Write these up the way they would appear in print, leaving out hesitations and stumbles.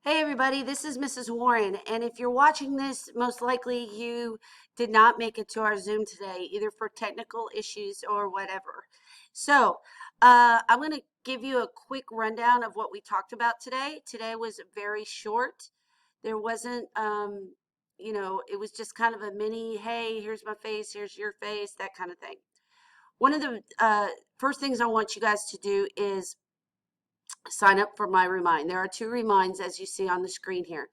Hey everybody, this is Mrs. Warren, and if you're watching this, most likely you did not make it to our Zoom today, either for technical issues or whatever. So, I'm going to give you a quick rundown of what we talked about today. Today was very short. There wasn't, it was just kind of a mini, hey, here's my face, here's your face, that kind of thing. One of the first things I want you guys to do is sign up for my Remind. There are two Reminds as you see on the screen here.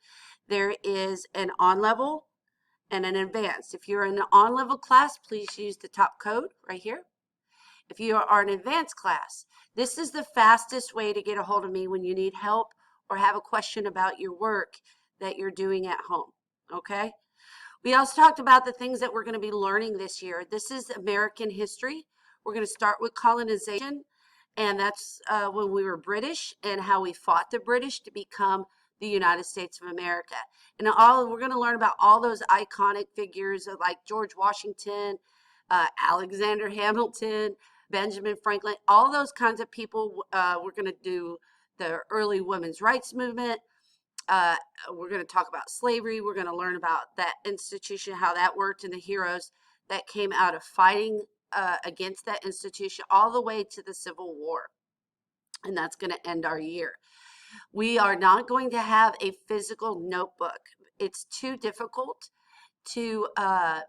There is an on-level and an advanced. If you're in an on-level class, please use the top code right here. If you are an advanced class, this is the fastest way to get a hold of me when you need help or have a question about your work that you're doing at home, okay? We also talked about the things that we're going to be learning this year. This is American history. We're going to start with colonization, and that's when we were British and how we fought the British to become the United States of America. And we're going to learn about all those iconic figures like George Washington, Alexander Hamilton, Benjamin Franklin, all those kinds of people. We're going to do the early women's rights movement. We're going to talk about slavery. We're going to learn about that institution, how that worked, and the heroes that came out of fighting against that institution all the way to the Civil War. And that's going to end our year. We are not going to have a physical notebook. It's too difficult to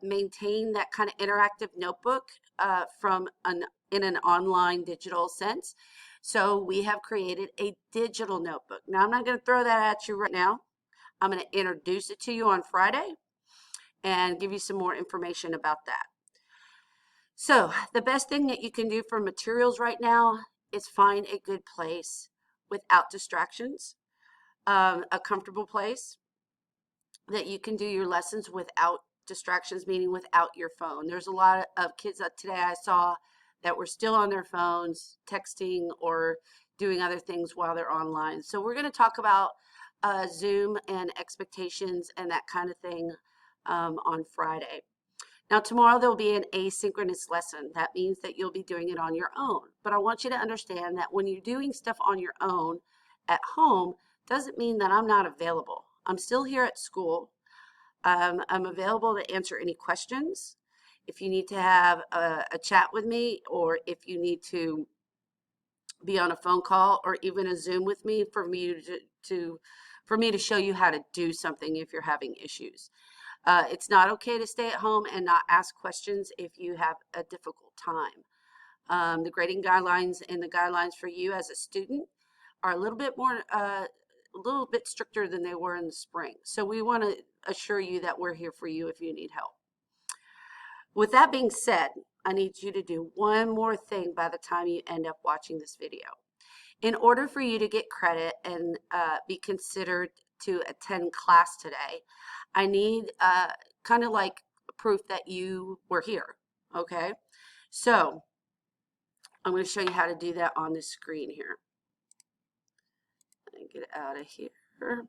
maintain that kind of interactive notebook in an online digital sense. So we have created a digital notebook. Now, I'm not going to throw that at you right now. I'm going to introduce it to you on Friday and give you some more information about that. So the best thing that you can do for materials right now is find a good place without distractions, a comfortable place that you can do your lessons without distractions, meaning without your phone. There's a lot of kids that today I saw that were still on their phones, texting or doing other things while they're online. So we're going to talk about Zoom and expectations and that kind of thing on Friday. Now, tomorrow there'll be an asynchronous lesson. That means that you'll be doing it on your own. But I want you to understand that when you're doing stuff on your own at home, doesn't mean that I'm not available. I'm still here at school. I'm available to answer any questions. If you need to have a chat with me, or if you need to be on a phone call or even a Zoom with me for me to show you how to do something if you're having issues. It's not okay to stay at home and not ask questions if you have a difficult time. The grading guidelines and the guidelines for you as a student are a little bit more, a little bit stricter than they were in the spring. So we want to assure you that we're here for you if you need help. With that being said, I need you to do one more thing by the time you end up watching this video. In order for you to get credit and be considered to attend class today, I need kind of like proof that you were here, okay? So I'm going to show you how to do that on the screen here. Let me get it out of here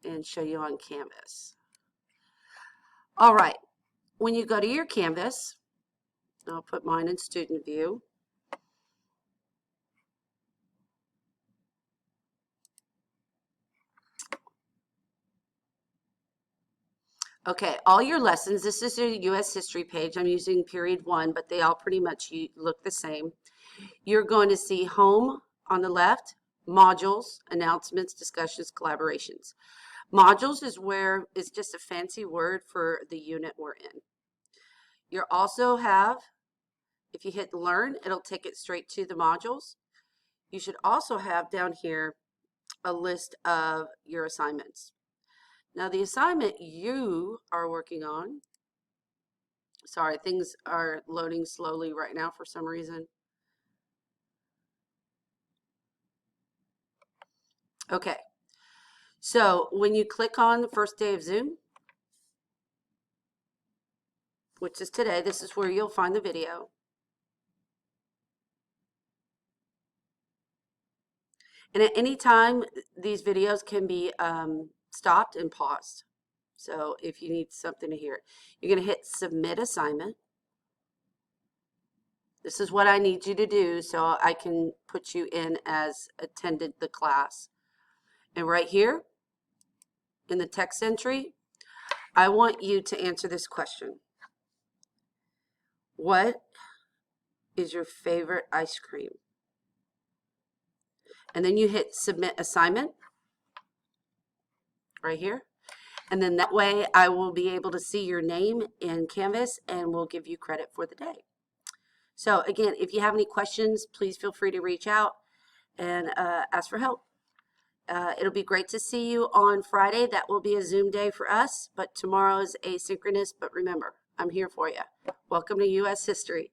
and show you on Canvas. All right, when you go to your Canvas, I'll put mine in student view. Okay, all your lessons, this is your U.S. history page. I'm using period 1, but they all pretty much look the same. You're going to see home on the left, modules, announcements, discussions, collaborations. Modules is just a fancy word for the unit we're in. You also have, if you hit learn, it'll take it straight to the modules. You should also have down here a list of your assignments. Now the assignment you are working on, sorry, things are loading slowly right now for some reason. Okay, so when you click on the first day of Zoom, which is today, this is where you'll find the video. And at any time, these videos can be stopped and paused. So if you need something to hear, you're going to hit submit assignment. This is what I need you to do so I can put you in as attended the class. And right here, in the text entry, I want you to answer this question. What is your favorite ice cream? And then you hit submit assignment right here. And then that way I will be able to see your name in Canvas and we'll give you credit for the day. So again, if you have any questions, please feel free to reach out and ask for help. It'll be great to see you on Friday. That will be a Zoom day for us, but tomorrow is asynchronous. But remember, I'm here for you. Welcome to U.S. History.